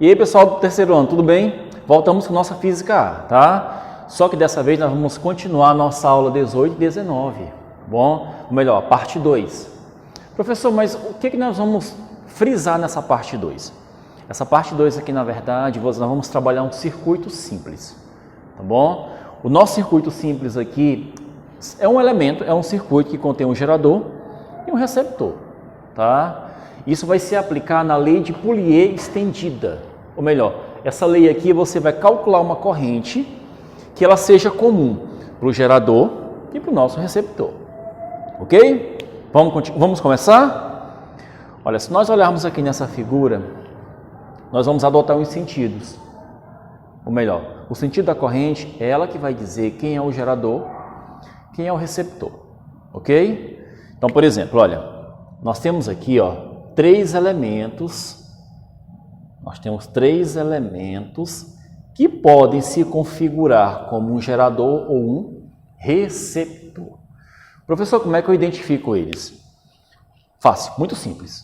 E aí, pessoal do terceiro ano, tudo bem? Voltamos com nossa Física A, tá? Só que dessa vez nós vamos continuar a nossa aula 18 e 19, bom? Ou melhor, parte 2. Professor, mas o que nós vamos frisar nessa parte 2? Essa parte 2 aqui, na verdade, nós vamos trabalhar um circuito simples, tá bom? O nosso circuito simples aqui é um elemento, é um circuito que contém um gerador e um receptor, tá? Isso vai se aplicar na lei de Poulier estendida, ou melhor, essa lei aqui você vai calcular uma corrente que ela seja comum para o gerador e para o nosso receptor, ok? Vamos começar? Olha, se nós olharmos aqui nessa figura, nós vamos adotar os sentidos, ou melhor, o sentido da corrente é ela que vai dizer quem é o gerador, quem é o receptor, ok? Então, por exemplo, olha, nós temos aqui, ó, três elementos que podem se configurar como um gerador ou um receptor. Professor, como é que eu identifico eles? Fácil, muito simples.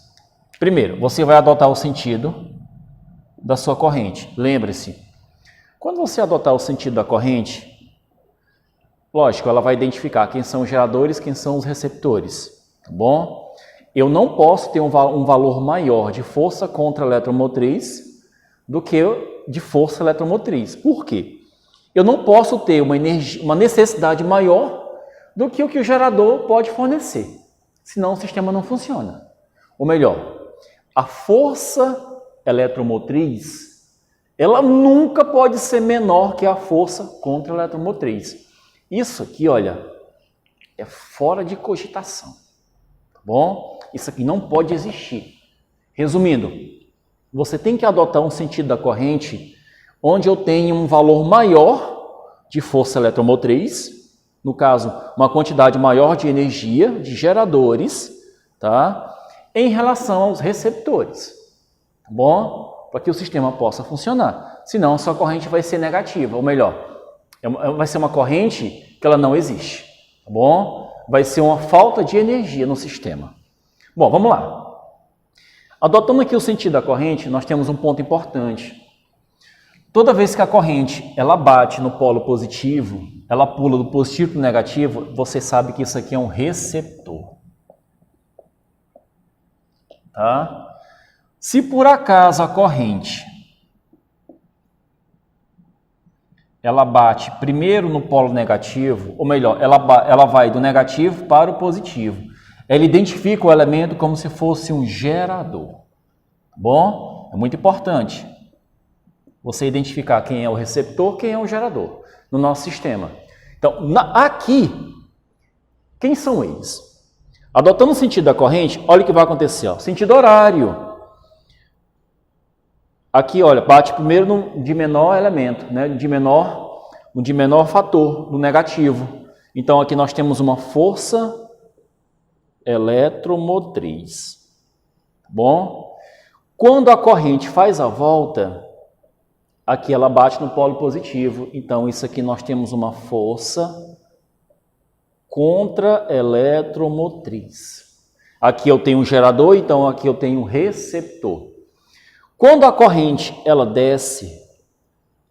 Primeiro, você vai adotar o sentido da sua corrente. Lembre-se, quando você adotar o sentido da corrente, lógico, ela vai identificar quem são os geradores, quem são os receptores, tá bom? Eu não posso ter um valor maior de força contra eletromotriz do que de força eletromotriz. Por quê? Eu não posso ter uma necessidade maior do que o que o gerador pode fornecer, senão o sistema não funciona. Ou melhor, a força eletromotriz, ela nunca pode ser menor que a força contra eletromotriz. Isso aqui, olha, é fora de cogitação, tá bom? Isso aqui não pode existir. Resumindo, você tem que adotar um sentido da corrente onde eu tenho um valor maior de força eletromotriz, no caso, uma quantidade maior de energia, de geradores, tá? Em relação aos receptores, tá bom? Para que o sistema possa funcionar. Senão, a sua corrente vai ser negativa, ou melhor, vai ser uma corrente que ela não existe, tá bom? Vai ser uma falta de energia no sistema. Bom, vamos lá. Adotando aqui o sentido da corrente, nós temos um ponto importante. Toda vez que a corrente ela bate no polo positivo, ela pula do positivo para o negativo, você sabe que isso aqui é um receptor. Tá? Se por acaso a corrente ela bate primeiro no polo negativo, ou melhor, ela vai do negativo para o positivo. Ela identifica o elemento como se fosse um gerador. Bom, é muito importante você identificar quem é o receptor, quem é o gerador no nosso sistema. Então, aqui, quem são eles? Adotando o sentido da corrente, olha o que vai acontecer. Ó, sentido horário. Aqui, olha, bate primeiro no de menor elemento, né? de menor fator, no negativo. Então, aqui nós temos uma força eletromotriz. Bom, quando a corrente faz a volta, aqui ela bate no polo positivo. Então, isso aqui nós temos uma força contra-eletromotriz. Aqui eu tenho um gerador, então aqui eu tenho um receptor. Quando a corrente ela desce,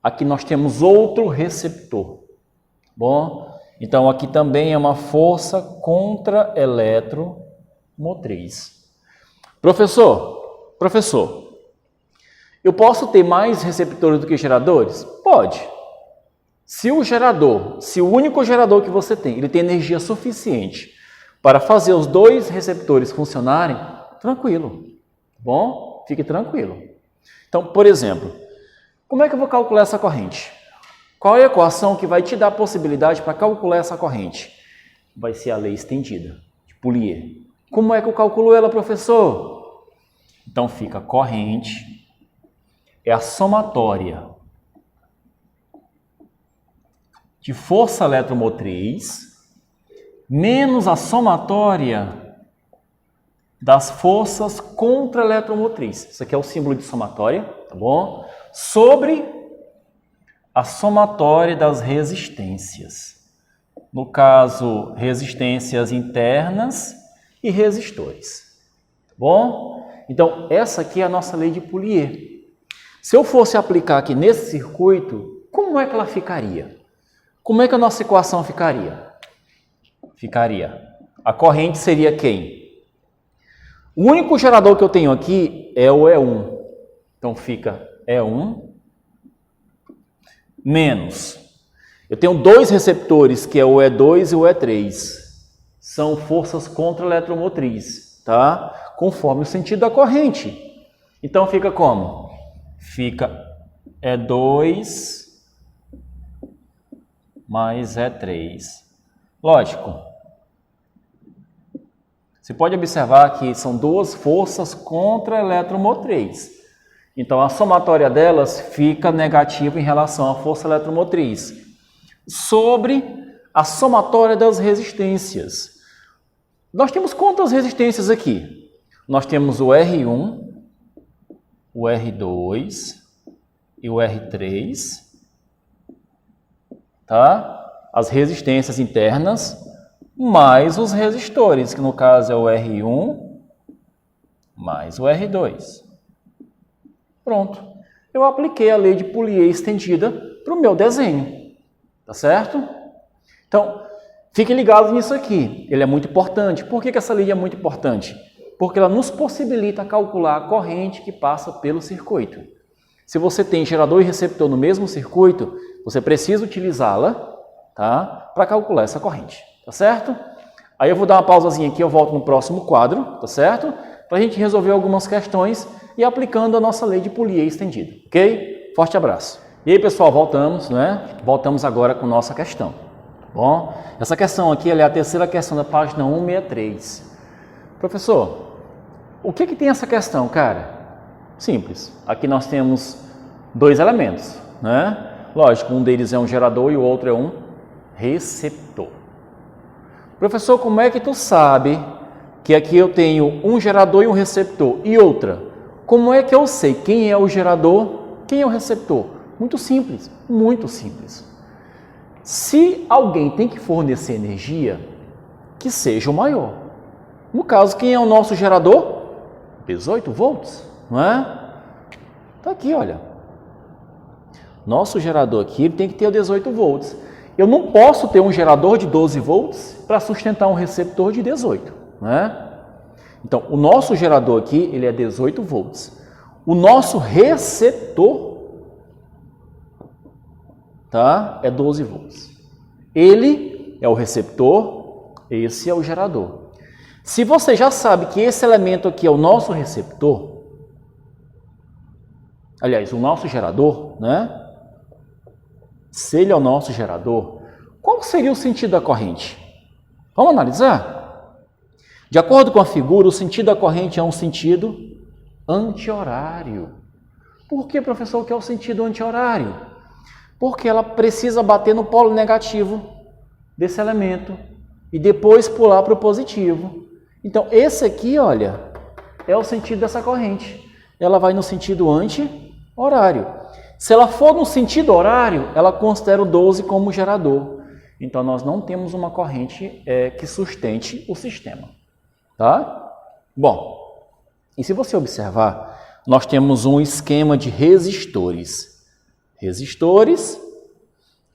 aqui nós temos outro receptor. Bom, então aqui também é uma força contra-eletromotriz. Professor, eu posso ter mais receptores do que geradores? Pode. Se o único gerador que você tem, ele tem energia suficiente para fazer os dois receptores funcionarem, tranquilo. Bom, fique tranquilo. Então, por exemplo, como é que eu vou calcular essa corrente? Qual é a equação que vai te dar a possibilidade para calcular essa corrente? Vai ser a lei estendida de Poulier. Como é que eu calculo ela, professor? Então fica corrente é a somatória de força eletromotriz menos a somatória das forças contra-eletromotriz. Isso aqui é o símbolo de somatória, tá bom? Sobre a somatória das resistências. No caso, resistências internas e resistores. Tá bom? Então, essa aqui é a nossa lei de Poulier. Se eu fosse aplicar aqui nesse circuito, como é que ela ficaria? Como é que a nossa equação ficaria? A corrente seria quem? O único gerador que eu tenho aqui é o E1. Então fica E1 menos. Eu tenho dois receptores, que é o E2 e o E3. São forças contra-eletromotriz, tá? Conforme o sentido da corrente. Então fica como? Fica E2 mais E3. Lógico. Você pode observar que são duas forças contra-eletromotriz. Então, a somatória delas fica negativa em relação à força eletromotriz. Sobre a somatória das resistências. Nós temos quantas resistências aqui? Nós temos o R1, o R2 e o R3. Tá? As resistências internas, mais os resistores, que no caso é o R1 mais o R2. Pronto. Eu apliquei a lei de Poulier estendida para o meu desenho. Tá certo? Então, fiquem ligados nisso aqui. Ele é muito importante. Por que essa lei é muito importante? Porque ela nos possibilita calcular a corrente que passa pelo circuito. Se você tem gerador e receptor no mesmo circuito, você precisa utilizá-la, tá? Para calcular essa corrente. Tá certo? Aí eu vou dar uma pausazinha aqui, eu volto no próximo quadro, tá certo? Para a gente resolver algumas questões e aplicando a nossa lei de Poulier estendida, ok? Forte abraço. E aí, pessoal, voltamos, né? Voltamos agora com nossa questão, tá bom? Essa questão aqui ela é a terceira questão da página 163. Professor, o que tem essa questão, cara? Simples. Aqui nós temos dois elementos, né? Lógico, um deles é um gerador e o outro é um receptor. Professor, como é que tu sabe que aqui eu tenho um gerador e um receptor? E outra, como é que eu sei quem é o gerador, quem é o receptor? Muito simples, muito simples. Se alguém tem que fornecer energia, que seja o maior. No caso, quem é o nosso gerador? 18 volts, não é? Tá aqui, olha. Nosso gerador aqui tem que ter 18 volts. Eu não posso ter um gerador de 12 volts para sustentar um receptor de 18, né? Então, o nosso gerador aqui, ele é 18 volts. O nosso receptor, tá? É 12 volts. Ele é o receptor, esse é o gerador. Se você já sabe que esse elemento aqui é o nosso receptor, aliás, o nosso gerador, né? Se ele é o nosso gerador, qual seria o sentido da corrente? Vamos analisar? De acordo com a figura, o sentido da corrente é um sentido anti-horário. Por que, professor, que é o sentido anti-horário? Porque ela precisa bater no polo negativo desse elemento e depois pular para o positivo. Então, esse aqui, olha, é o sentido dessa corrente. Ela vai no sentido anti-horário. Se ela for no sentido horário, ela considera o 12 como gerador. Então, nós não temos uma corrente que sustente o sistema. Tá? Bom, e se você observar, nós temos um esquema de resistores. Resistores,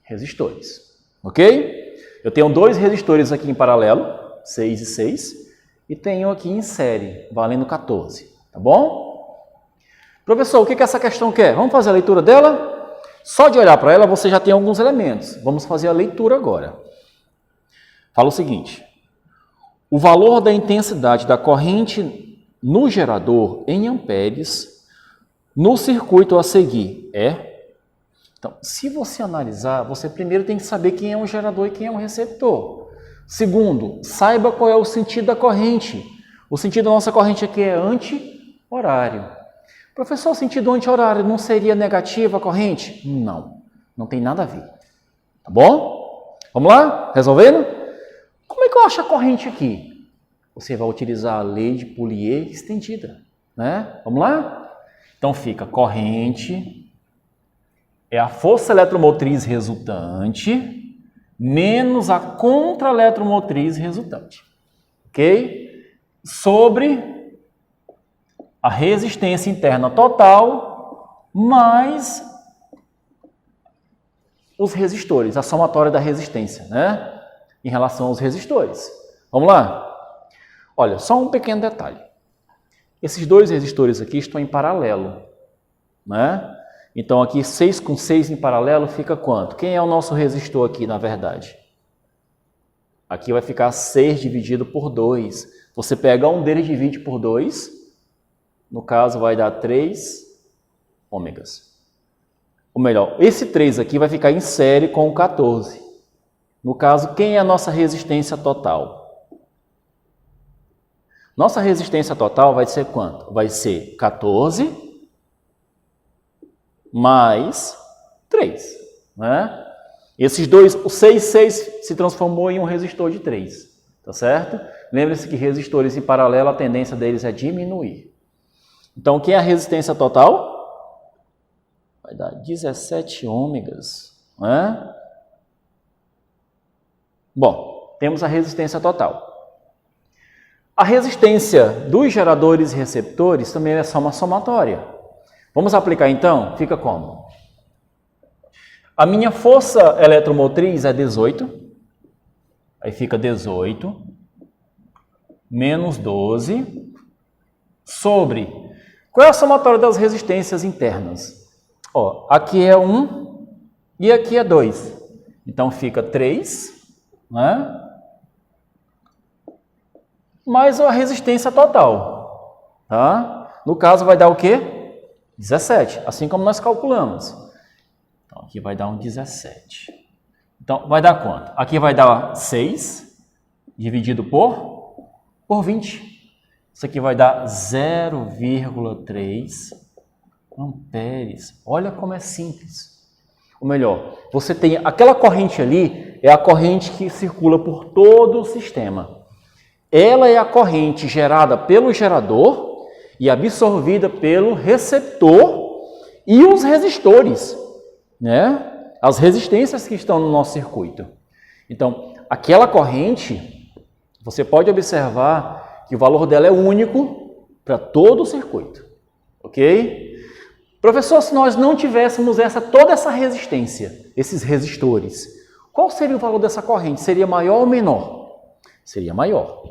resistores. Ok? Eu tenho dois resistores aqui em paralelo, 6 e 6, e tenho aqui em série, valendo 14. Tá bom? Professor, o que essa questão quer? Vamos fazer a leitura dela? Só de olhar para ela, você já tem alguns elementos. Vamos fazer a leitura agora. Fala o seguinte. O valor da intensidade da corrente no gerador em amperes no circuito a seguir é... Então, se você analisar, você primeiro tem que saber quem é um gerador e quem é um receptor. Segundo, saiba qual é o sentido da corrente. O sentido da nossa corrente aqui é anti-horário. Professor, o sentido anti-horário não seria negativo a corrente? Não, não tem nada a ver. Tá bom? Vamos lá? Resolvendo? Como é que eu acho a corrente aqui? Você vai utilizar a lei de Poulier estendida, né? Vamos lá? Então fica corrente é a força eletromotriz resultante menos a contra-eletromotriz resultante. Ok? Sobre a resistência interna total mais os resistores, a somatória da resistência, né? Em relação aos resistores. Vamos lá? Olha, só um pequeno detalhe. Esses dois resistores aqui estão em paralelo, né? Então aqui 6 com 6 em paralelo fica quanto? Quem é o nosso resistor aqui, na verdade? Aqui vai ficar 6 dividido por 2. Você pega um deles e divide por 2. No caso vai dar 3 ômegas. Ou melhor, esse 3 aqui vai ficar em série com o 14. No caso, quem é a nossa resistência total? Nossa resistência total vai ser quanto? Vai ser 14 mais 3, né? Esses dois, o 6 se transformou em um resistor de 3, tá certo? Lembre-se que resistores em paralelo, a tendência deles é diminuir. Então, quem é a resistência total? Vai dar 17 ômegas, né? Bom, temos a resistência total. A resistência dos geradores e receptores também é só uma somatória. Vamos aplicar então? Fica como? A minha força eletromotriz é 18. Aí fica 18 menos 12 sobre... Qual é a somatória das resistências internas? Ó, aqui é 1 e aqui é 2. Então fica 3, né? Mais a resistência total, tá? No caso vai dar o quê? 17, assim como nós calculamos. Então aqui vai dar um 17. Então vai dar quanto? Aqui vai dar 6 dividido por 20. Isso aqui vai dar 0,3 amperes. Olha como é simples. Ou melhor, você tem aquela corrente ali, é a corrente que circula por todo o sistema. Ela é a corrente gerada pelo gerador e absorvida pelo receptor e os resistores, né? As resistências que estão no nosso circuito. Então, aquela corrente, você pode observar que o valor dela é único para todo o circuito, ok? Professor, se nós não tivéssemos toda essa resistência, esses resistores, qual seria o valor dessa corrente? Seria maior ou menor? Seria maior,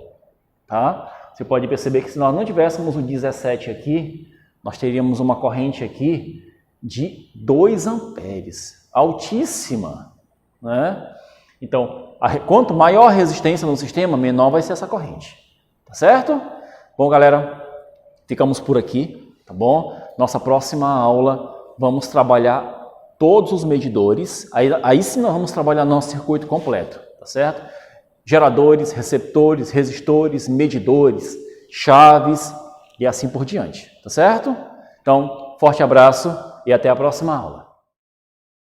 tá? Você pode perceber que se nós não tivéssemos o 17 aqui, nós teríamos uma corrente aqui de 2 amperes, altíssima, né? Então, quanto maior a resistência no sistema, menor vai ser essa corrente, tá certo? Bom, galera, ficamos por aqui, tá bom? Nossa próxima aula, vamos trabalhar todos os medidores, aí sim nós vamos trabalhar nosso circuito completo, tá certo? Geradores, receptores, resistores, medidores, chaves e assim por diante, tá certo? Então, forte abraço e até a próxima aula.